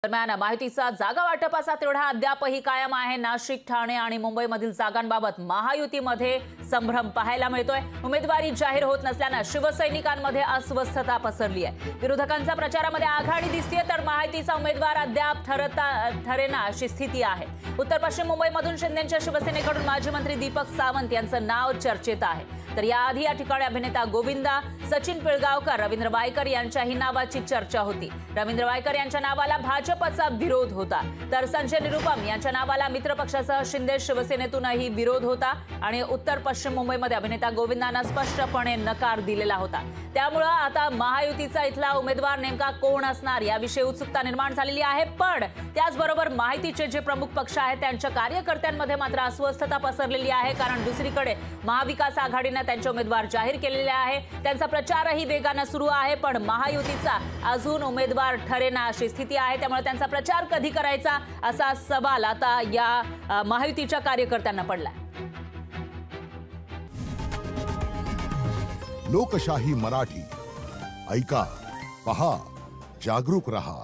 दरम्यान माहितीचा जागा वाटपाचा तेवढा अद्यापही कायम आहे। नाशिक, ठाणे आणि मुंबईमधील जागांबाबत महायुतीमध्ये संभ्रम पाहायला मिळतोय। उमेदवारी जाहीर होत नसल्याने शिवसैनिकांमध्ये अस्वस्थता पसरली आहे। विरोधकांच्या प्रचारामध्ये आघाडी दिसते तर माहितीचा उमेदवार अद्याप ठरेना अशी स्थिती आहे। उत्तर पश्चिम मुंबईमधून शिंदेच्या शिवसेनेकडून माजी मंत्री दीपक सावंत यांचं नाव चर्चेत आहे। तर याआधी या ठिकाणी अभिनेता गोविंदा, सचिन पिळगावकर, रवींद्र वायकर यांच्याही नावाची चर्चा होती। रवींद्र वायकर यांच्या नावाला भाजपचा विरोध होता तर संजय निरुपम यांच्या नावाला मित्रपक्षासह शिंदे शिवसेनेतूनही विरोध होता आणि उत्तर पश्चिम मुंबईमध्ये अभिनेता गोविंदांना स्पष्टपणे नकार दिलेला होता। त्यामुळे आता महायुतीचा इथला उमेदवार नेमका कोण असणार याविषयी उत्सुकता निर्माण झालेली आहे। पण त्याचबरोबर माहितीचे जे प्रमुख पक्ष आहेत त्यांच्या कार्यकर्त्यांमध्ये मात्र अस्वस्थता पसरलेली आहे, कारण दुसरीकडे महाविकास आघाडीने त्यांचे उमेदवार जाहीर केलेले आहे। त्यांचा प्रचारही वेगाने सुरू आहे, पण महायुतीचा अजून उमेदवार ठरेना अशी स्थिती आहे। त्यामुळे त्यांचा प्रचार कधी करायचा असा सवाल आता या महायुतीच्या कार्यकर्त्यांना पडलाय। लोकशाही मराठी ऐका, पहा, जागरूक रहा।